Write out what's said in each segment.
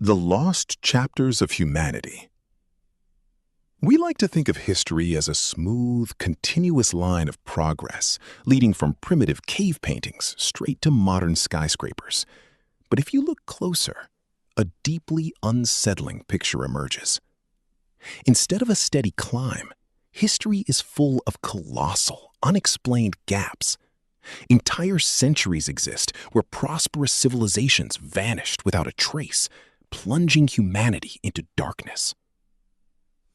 The lost chapters of humanity. We like to think of history as a smooth, continuous line of progress, leading from primitive cave paintings straight to modern skyscrapers. But if you look closer, a deeply unsettling picture emerges. Instead of a steady climb, history is full of colossal, unexplained gaps. Entire centuries exist where prosperous civilizations vanished without a trace, plunging humanity into darkness.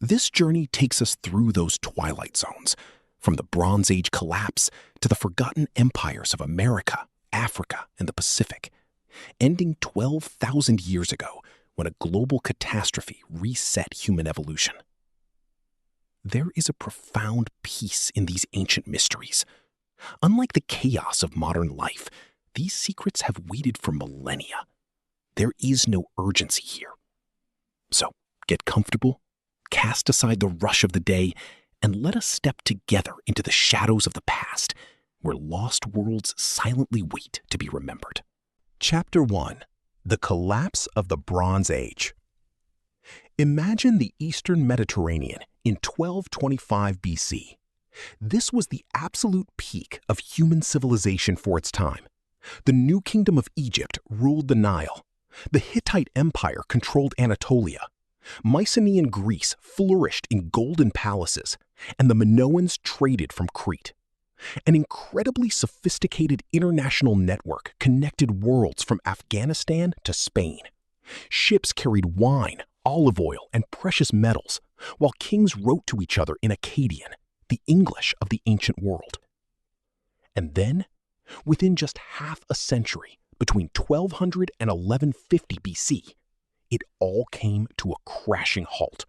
This journey takes us through those twilight zones, from the Bronze Age collapse to the forgotten empires of America, Africa, and the Pacific, ending 12,000 years ago when a global catastrophe reset human evolution. There is a profound peace in these ancient mysteries. Unlike the chaos of modern life, these secrets have waited for millennia. There is no urgency here. So get comfortable, cast aside the rush of the day, and let us step together into the shadows of the past, where lost worlds silently wait to be remembered. Chapter 1. The Collapse of the Bronze Age. Imagine the Eastern Mediterranean in 1225 BC. This was the absolute peak of human civilization for its time. The New Kingdom of Egypt ruled the Nile. The Hittite Empire controlled Anatolia. Mycenaean Greece flourished in golden palaces, and the Minoans traded from Crete. An incredibly sophisticated international network connected worlds from Afghanistan to Spain. Ships carried wine, olive oil, and precious metals, while kings wrote to each other in Akkadian, the English of the ancient world. And then, within just half a century, between 1200 and 1150 BC, it all came to a crashing halt.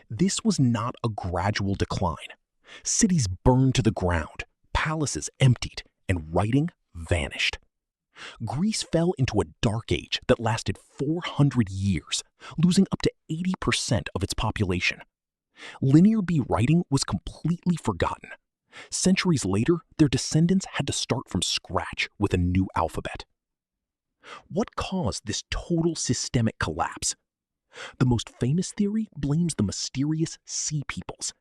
This was not a gradual decline. Cities burned to the ground, palaces emptied, and writing vanished. Greece fell into a dark age that lasted 400 years, losing up to 80% of its population. Linear B writing was completely forgotten. Centuries later, their descendants had to start from scratch with a new alphabet. What caused this total systemic collapse? The most famous theory blames the mysterious Sea Peoples,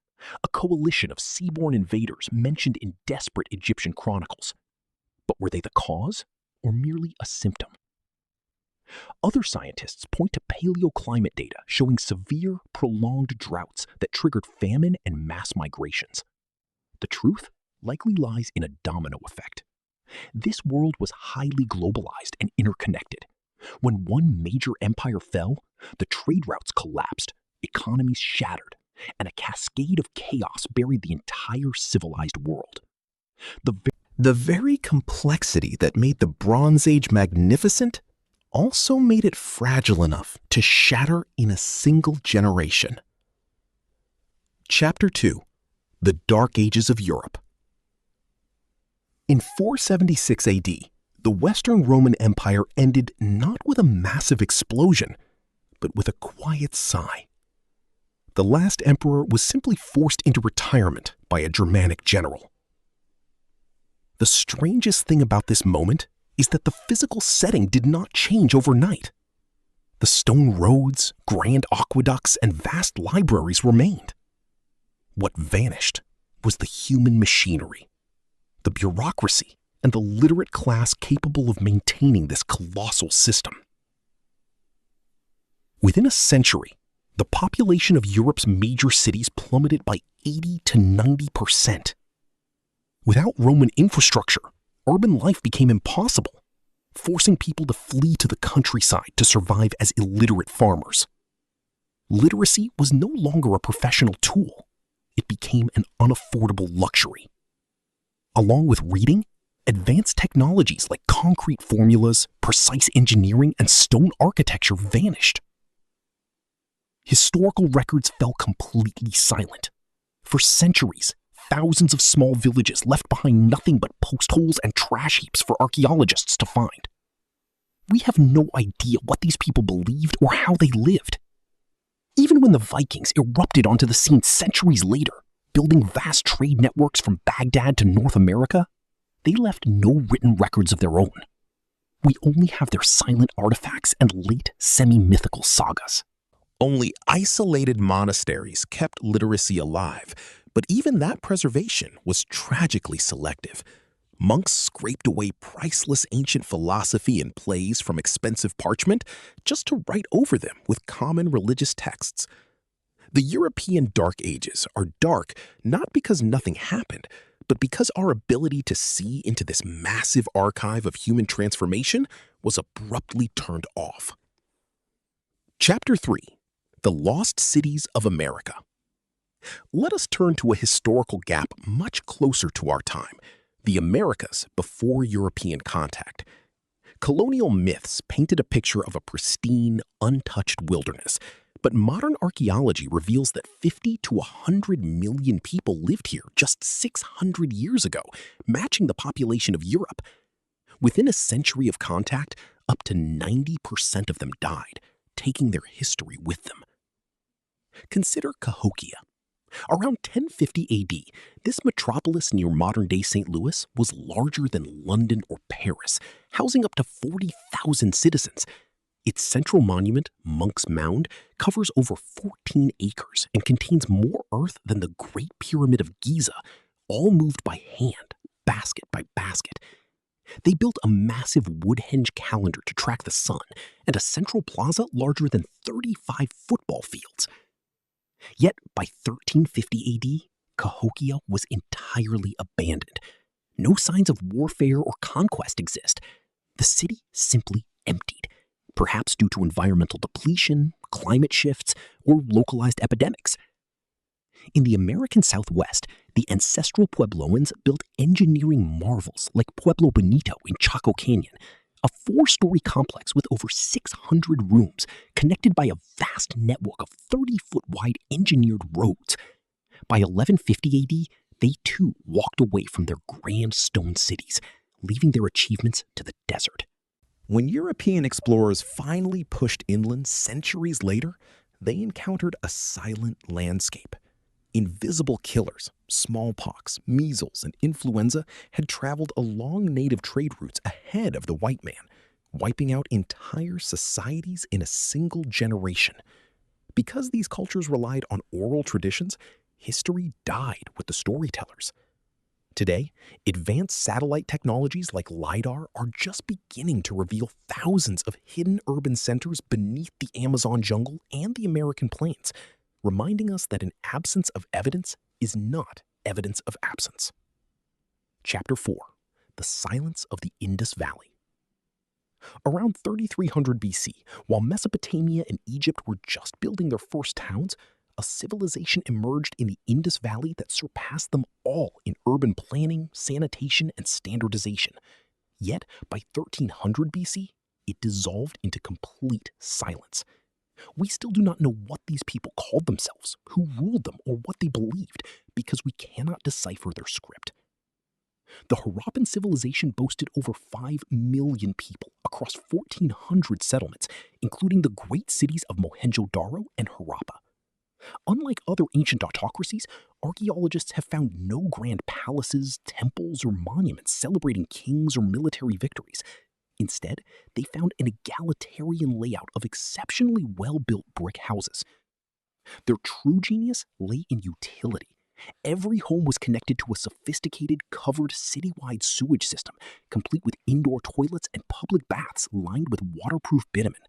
a coalition of seaborne invaders mentioned in desperate Egyptian chronicles. But were they the cause, or merely a symptom? Other scientists point to paleoclimate data showing severe, prolonged droughts that triggered famine and mass migrations. The truth likely lies in a domino effect. This world was highly globalized and interconnected. When one major empire fell, the trade routes collapsed, economies shattered, and a cascade of chaos buried the entire civilized world. The very complexity that made the Bronze Age magnificent also made it fragile enough to shatter in a single generation. Chapter 2. The Dark Ages of Europe. In 476 AD, the Western Roman Empire ended not with a massive explosion, but with a quiet sigh. The last emperor was simply forced into retirement by a Germanic general. The strangest thing about this moment is that the physical setting did not change overnight. The stone roads, grand aqueducts, and vast libraries remained. What vanished was the human machinery, the bureaucracy, and the literate class capable of maintaining this colossal system. Within a century, the population of Europe's major cities plummeted by 80 to 90%. Without Roman infrastructure, urban life became impossible, forcing people to flee to the countryside to survive as illiterate farmers. Literacy was no longer a professional tool. It became an unaffordable luxury. Along with reading, advanced technologies like concrete formulas, precise engineering, and stone architecture vanished. Historical records fell completely silent. For centuries, thousands of small villages left behind nothing but post holes and trash heaps for archaeologists to find. We have no idea what these people believed or how they lived. Even when the Vikings erupted onto the scene centuries later, building vast trade networks from Baghdad to North America, they left no written records of their own. We only have their silent artifacts and late semi-mythical sagas. Only isolated monasteries kept literacy alive, but even that preservation was tragically selective. Monks scraped away priceless ancient philosophy and plays from expensive parchment just to write over them with common religious texts. The European Dark Ages are dark not because nothing happened, but because our ability to see into this massive archive of human transformation was abruptly turned off. Chapter 3. The Lost Cities of America. Let us turn to a historical gap much closer to our time, the Americas before European contact. Colonial myths painted a picture of a pristine, untouched wilderness, but modern archaeology reveals that 50 to 100 million people lived here just 600 years ago, matching the population of Europe. Within a century of contact, up to 90% of them died, taking their history with them. Consider Cahokia. Around 1050 AD, this metropolis near modern-day St. Louis was larger than London or Paris, housing up to 40,000 citizens. Its central monument, Monk's Mound, covers over 14 acres and contains more earth than the Great Pyramid of Giza, all moved by hand, basket by basket. They built a massive wood-henge calendar to track the sun and a central plaza larger than 35 football fields. Yet by 1350 AD, Cahokia was entirely abandoned. No signs of warfare or conquest exist. The city simply emptied, perhaps due to environmental depletion, climate shifts, or localized epidemics. In the American Southwest, the ancestral Puebloans built engineering marvels like Pueblo Bonito in Chaco Canyon, a 4-story complex with over 600 rooms connected by a vast network of 30-foot-wide engineered roads. By 1150 AD, they too walked away from their grand stone cities, leaving their achievements to the desert. When European explorers finally pushed inland centuries later, they encountered a silent landscape. Invisible killers, smallpox, measles, and influenza had traveled along native trade routes ahead of the white man, wiping out entire societies in a single generation. Because these cultures relied on oral traditions, history died with the storytellers. Today, advanced satellite technologies like LiDAR are just beginning to reveal thousands of hidden urban centers beneath the Amazon jungle and the American plains, reminding us that an absence of evidence is not evidence of absence. Chapter 4. The Silence of the Indus Valley. Around 3300 BC, while Mesopotamia and Egypt were just building their first towns, a civilization emerged in the Indus Valley that surpassed them all in urban planning, sanitation, and standardization. Yet, by 1300 BC, it dissolved into complete silence. We still do not know what these people called themselves, who ruled them, or what they believed, because we cannot decipher their script. The Harappan civilization boasted over 5 million people across 1,400 settlements, including the great cities of Mohenjo-Daro and Harappa. Unlike other ancient autocracies, archaeologists have found no grand palaces, temples, or monuments celebrating kings or military victories. Instead, they found an egalitarian layout of exceptionally well-built brick houses. Their true genius lay in utility. Every home was connected to a sophisticated, covered, citywide sewage system, complete with indoor toilets and public baths lined with waterproof bitumen.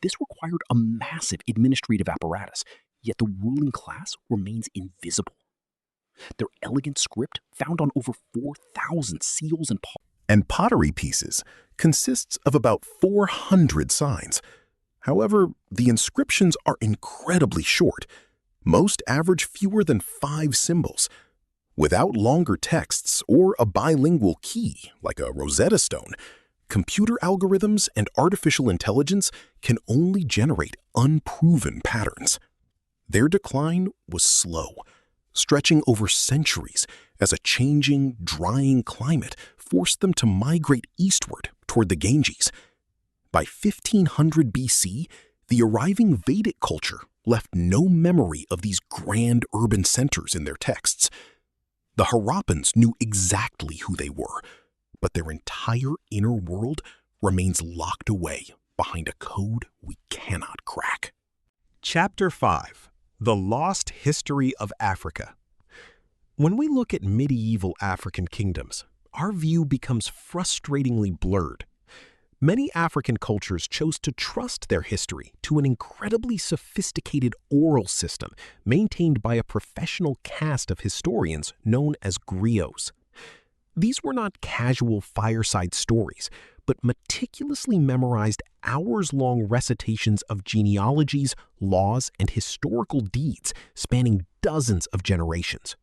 This required a massive administrative apparatus, yet the ruling class remains invisible. Their elegant script, found on over 4,000 seals and pottery pieces, consists of about 400 signs. However, the inscriptions are incredibly short. Most average fewer than 5 symbols. Without longer texts or a bilingual key, like a Rosetta Stone, computer algorithms and artificial intelligence can only generate unproven patterns. Their decline was slow, stretching over centuries as a changing, drying climate forced them to migrate eastward toward the Ganges. By 1500 BC, the arriving Vedic culture left no memory of these grand urban centers in their texts. The Harappans knew exactly who they were, but their entire inner world remains locked away behind a code we cannot crack. Chapter 5: The Lost History of Africa. When we look at medieval African kingdoms, our view becomes frustratingly blurred. Many African cultures chose to trust their history to an incredibly sophisticated oral system maintained by a professional cast of historians known as griots. These were not casual fireside stories, but meticulously memorized hours-long recitations of genealogies, laws, and historical deeds spanning dozens of generations.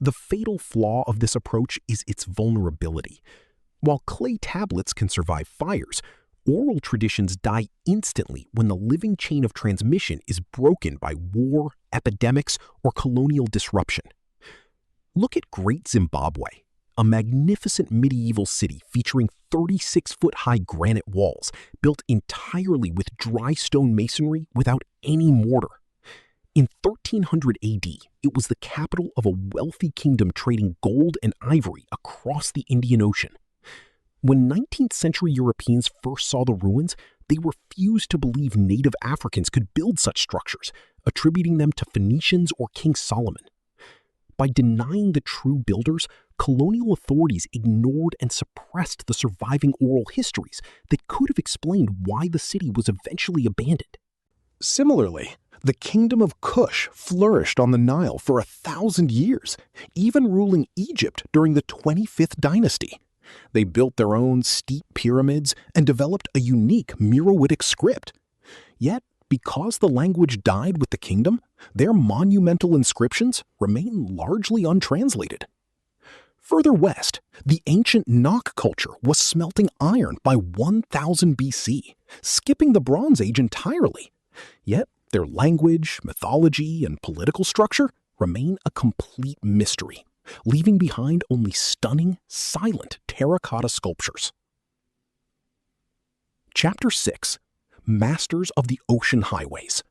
The fatal flaw of this approach is its vulnerability. While clay tablets can survive fires, oral traditions die instantly when the living chain of transmission is broken by war, epidemics, or colonial disruption. Look at Great Zimbabwe, a magnificent medieval city featuring 36-foot-high granite walls built entirely with dry stone masonry without any mortar. In 1300 AD, it was the capital of a wealthy kingdom trading gold and ivory across the Indian Ocean. When 19th century Europeans first saw the ruins, they refused to believe native Africans could build such structures, attributing them to Phoenicians or King Solomon. By denying the true builders, colonial authorities ignored and suppressed the surviving oral histories that could have explained why the city was eventually abandoned. Similarly, the Kingdom of Kush flourished on the Nile for 1,000 years, even ruling Egypt during the 25th dynasty. They built their own steep pyramids and developed a unique Meroitic script. Yet, because the language died with the kingdom, their monumental inscriptions remain largely untranslated. Further west, the ancient Nok culture was smelting iron by 1000 BC, skipping the Bronze Age entirely. Yet, their language, mythology, and political structure remain a complete mystery, leaving behind only stunning, silent terracotta sculptures. Chapter 6: Masters of the Ocean Highways.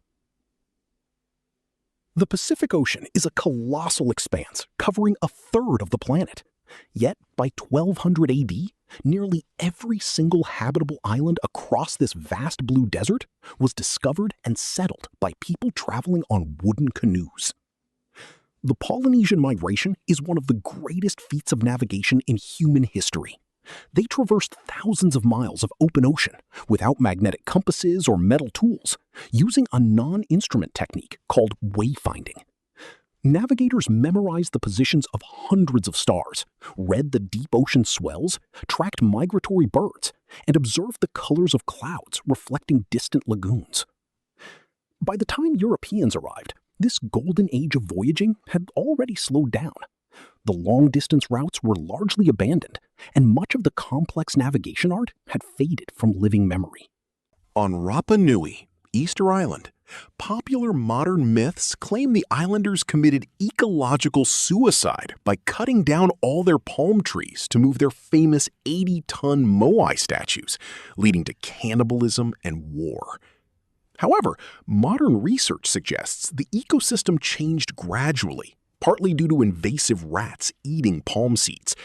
The Pacific Ocean is a colossal expanse covering a third of the planet. Yet, by 1200 AD, nearly every single habitable island across this vast blue desert was discovered and settled by people traveling on wooden canoes. The Polynesian migration is one of the greatest feats of navigation in human history. They traversed thousands of miles of open ocean without magnetic compasses or metal tools, using a non-instrument technique called wayfinding. Navigators memorized the positions of hundreds of stars, read the deep ocean swells, tracked migratory birds, and observed the colors of clouds reflecting distant lagoons. By the time Europeans arrived, this golden age of voyaging had already slowed down. The long-distance routes were largely abandoned, and much of the complex navigation art had faded from living memory. On Rapa Nui, Easter Island, popular modern myths claim the islanders committed ecological suicide by cutting down all their palm trees to move their famous 80-ton moai statues, leading to cannibalism and war. However, modern research suggests the ecosystem changed gradually, partly due to invasive rats eating palm seeds,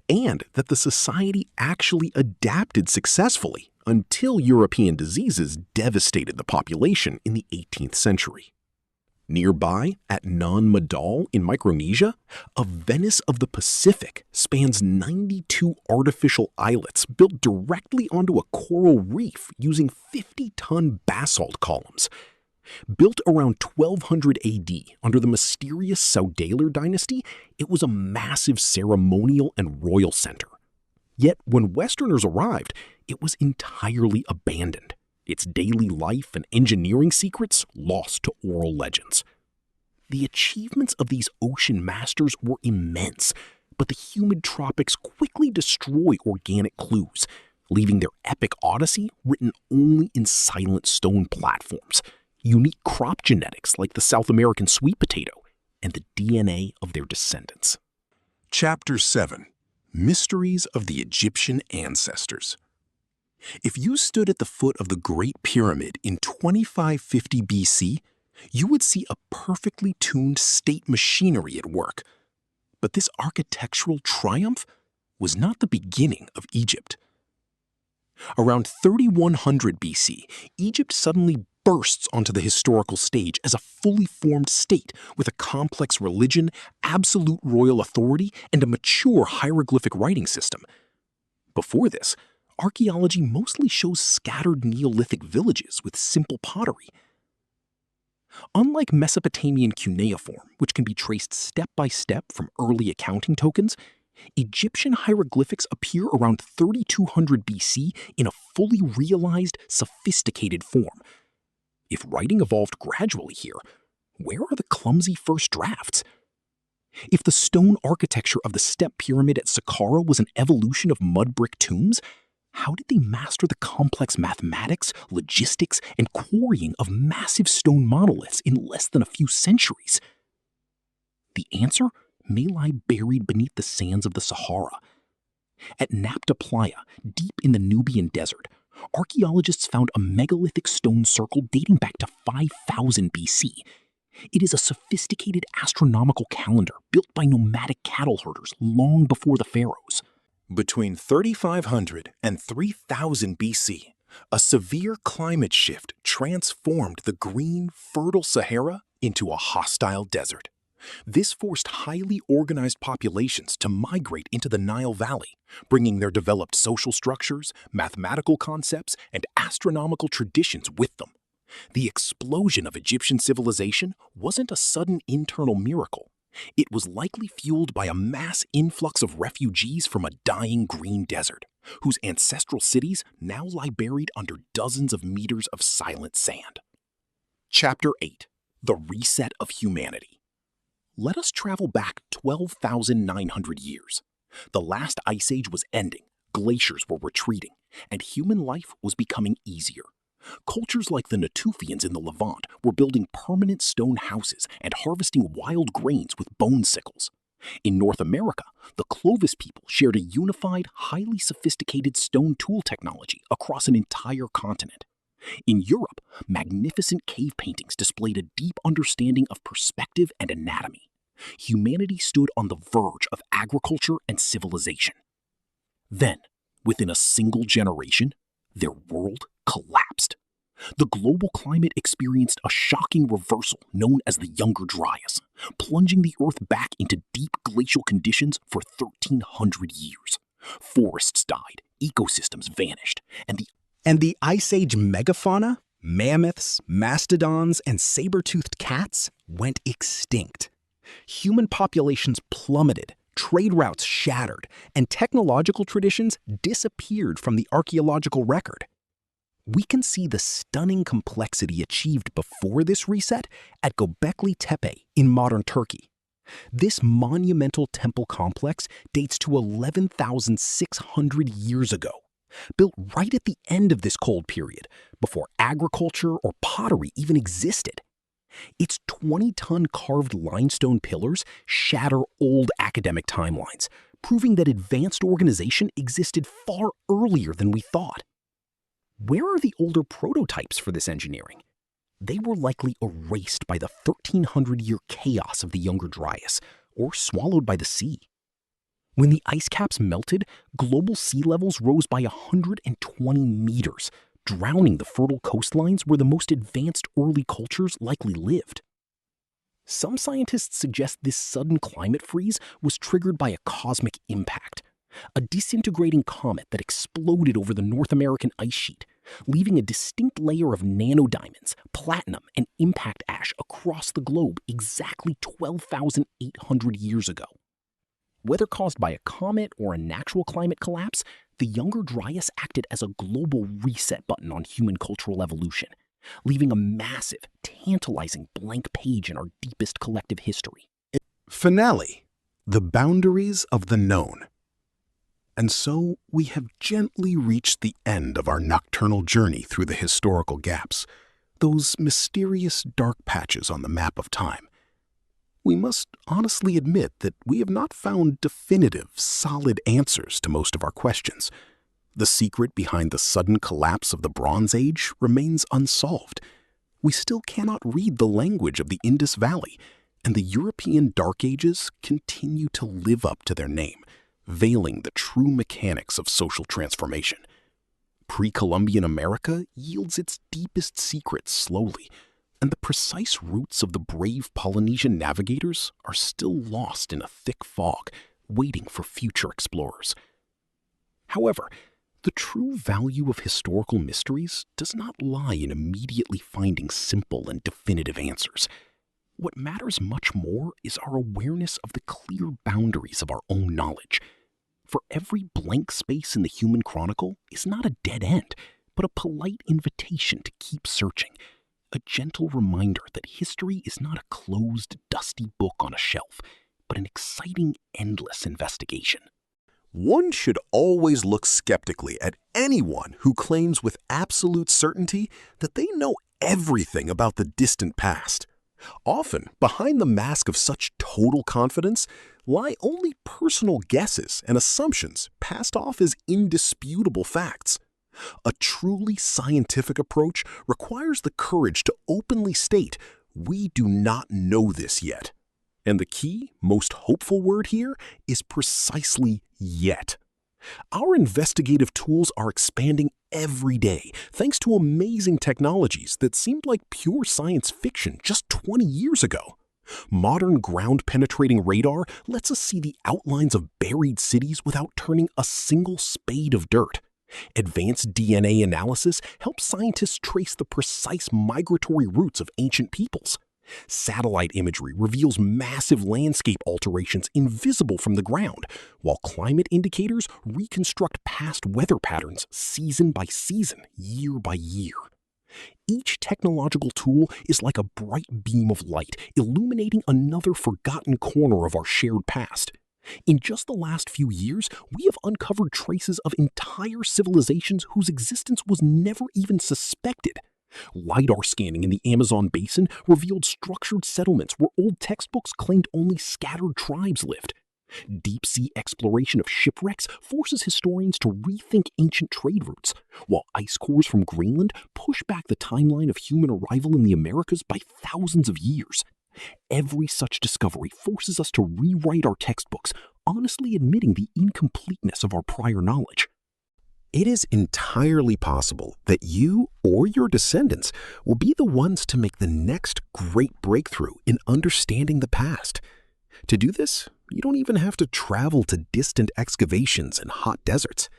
and that the society actually adapted successfully until European diseases devastated the population in the 18th century. Nearby, at Nan Madol in Micronesia, a Venice of the Pacific spans 92 artificial islets built directly onto a coral reef using 50-ton basalt columns. Built around 1200 AD under the mysterious Saudalar dynasty, it was a massive ceremonial and royal center. Yet when Westerners arrived, it was entirely abandoned, its daily life and engineering secrets lost to oral legends. The achievements of these ocean masters were immense, but the humid tropics quickly destroy organic clues, leaving their epic odyssey written only in silent stone platforms, unique crop genetics like the South American sweet potato, and the DNA of their descendants. Chapter 7: Mysteries of the Egyptian Ancestors. If you stood at the foot of the Great Pyramid in 2550 BC, you would see a perfectly tuned state machinery at work. But this architectural triumph was not the beginning of Egypt. Around 3100 BC, Egypt suddenly bursts onto the historical stage as a fully formed state with a complex religion, absolute royal authority, and a mature hieroglyphic writing system. Before this, archaeology mostly shows scattered Neolithic villages with simple pottery. Unlike Mesopotamian cuneiform, which can be traced step by step from early accounting tokens, Egyptian hieroglyphics appear around 3200 BC in a fully realized, sophisticated form. If writing evolved gradually here, where are the clumsy first drafts? If the stone architecture of the step pyramid at Saqqara was an evolution of mud brick tombs, how did they master the complex mathematics, logistics, and quarrying of massive stone monoliths in less than a few centuries? The answer may lie buried beneath the sands of the Sahara. At Nabta Playa, deep in the Nubian desert, archaeologists found a megalithic stone circle dating back to 5000 BC. It is a sophisticated astronomical calendar built by nomadic cattle herders long before the pharaohs. Between 3500 and 3000 BC, a severe climate shift transformed the green, fertile Sahara into a hostile desert. This forced highly organized populations to migrate into the Nile Valley, bringing their developed social structures, mathematical concepts, and astronomical traditions with them. The explosion of Egyptian civilization wasn't a sudden internal miracle. It was likely fueled by a mass influx of refugees from a dying green desert, whose ancestral cities now lie buried under dozens of meters of silent sand. Chapter 8: The Reset of Humanity. Let us travel back 12,900 years. The last ice age was ending, glaciers were retreating, and human life was becoming easier. Cultures like the Natufians in the Levant were building permanent stone houses and harvesting wild grains with bone sickles. In North America, the Clovis people shared a unified, highly sophisticated stone tool technology across an entire continent. In Europe, magnificent cave paintings displayed a deep understanding of perspective and anatomy. Humanity stood on the verge of agriculture and civilization. Then, within a single generation, their world collapsed. The global climate experienced a shocking reversal known as the Younger Dryas, plunging the Earth back into deep glacial conditions for 1,300 years. Forests died, ecosystems vanished, and the Ice Age megafauna, mammoths, mastodons, and saber-toothed cats, went extinct. Human populations plummeted, trade routes shattered, and technological traditions disappeared from the archaeological record. We can see the stunning complexity achieved before this reset at Göbekli Tepe in modern Turkey. This monumental temple complex dates to 11,600 years ago, built right at the end of this cold period, before agriculture or pottery even existed. Its 20-ton carved limestone pillars shatter old academic timelines, proving that advanced organization existed far earlier than we thought. Where are the older prototypes for this engineering? They were likely erased by the 1,300-year chaos of the Younger Dryas, or swallowed by the sea. When the ice caps melted, global sea levels rose by 120 meters, drowning the fertile coastlines where the most advanced early cultures likely lived. Some scientists suggest this sudden climate freeze was triggered by a cosmic impact, a disintegrating comet that exploded over the North American ice sheet, leaving a distinct layer of nanodiamonds, platinum, and impact ash across the globe exactly 12,800 years ago. Whether caused by a comet or a natural climate collapse, the Younger Dryas acted as a global reset button on human cultural evolution, leaving a massive, tantalizing blank page in our deepest collective history. Finale: the boundaries of the known. And so we have gently reached the end of our nocturnal journey through the historical gaps, those mysterious dark patches on the map of time. We must honestly admit that we have not found definitive, solid answers to most of our questions. The secret behind the sudden collapse of the Bronze Age remains unsolved. We still cannot read the language of the Indus Valley, and the European Dark Ages continue to live up to their name, veiling the true mechanics of social transformation. Pre-Columbian America yields its deepest secrets slowly, and the precise routes of the brave Polynesian navigators are still lost in a thick fog, waiting for future explorers. However, the true value of historical mysteries does not lie in immediately finding simple and definitive answers. What matters much more is our awareness of the clear boundaries of our own knowledge. For every blank space in the human chronicle is not a dead end, but a polite invitation to keep searching, a gentle reminder that history is not a closed, dusty book on a shelf, but an exciting, endless investigation. One should always look skeptically at anyone who claims with absolute certainty that they know everything about the distant past. Often, behind the mask of such total confidence lie only personal guesses and assumptions passed off as indisputable facts. A truly scientific approach requires the courage to openly state, "We do not know this yet." And the key, most hopeful word here is precisely yet. Our investigative tools are expanding every day thanks to amazing technologies that seemed like pure science fiction just 20 years ago. Modern ground-penetrating radar lets us see the outlines of buried cities without turning a single spade of dirt. Advanced DNA analysis helps scientists trace the precise migratory routes of ancient peoples. Satellite imagery reveals massive landscape alterations invisible from the ground, while climate indicators reconstruct past weather patterns season by season, year by year. Each technological tool is like a bright beam of light, illuminating another forgotten corner of our shared past. In just the last few years, we have uncovered traces of entire civilizations whose existence was never even suspected. LiDAR scanning in the Amazon basin revealed structured settlements where old textbooks claimed only scattered tribes lived. Deep-sea exploration of shipwrecks forces historians to rethink ancient trade routes, while ice cores from Greenland push back the timeline of human arrival in the Americas by thousands of years. Every such discovery forces us to rewrite our textbooks, honestly admitting the incompleteness of our prior knowledge. It is entirely possible that you or your descendants will be the ones to make the next great breakthrough in understanding the past. To do this, you don't even have to travel to distant excavations and hot deserts.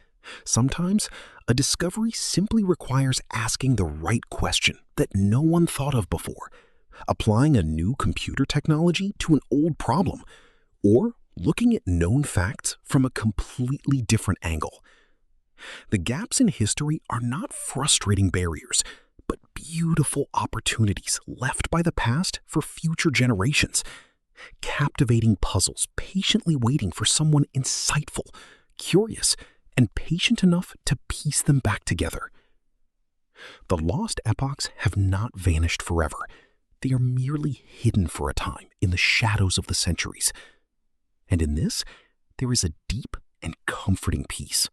Sometimes, a discovery simply requires asking the right question that no one thought of before, applying a new computer technology to an old problem, or looking at known facts from a completely different angle. The gaps in history are not frustrating barriers, but beautiful opportunities left by the past for future generations. Captivating puzzles patiently waiting for someone insightful, curious, and patient enough to piece them back together. The lost epochs have not vanished forever. They are merely hidden for a time in the shadows of the centuries. And in this, there is a deep and comforting peace.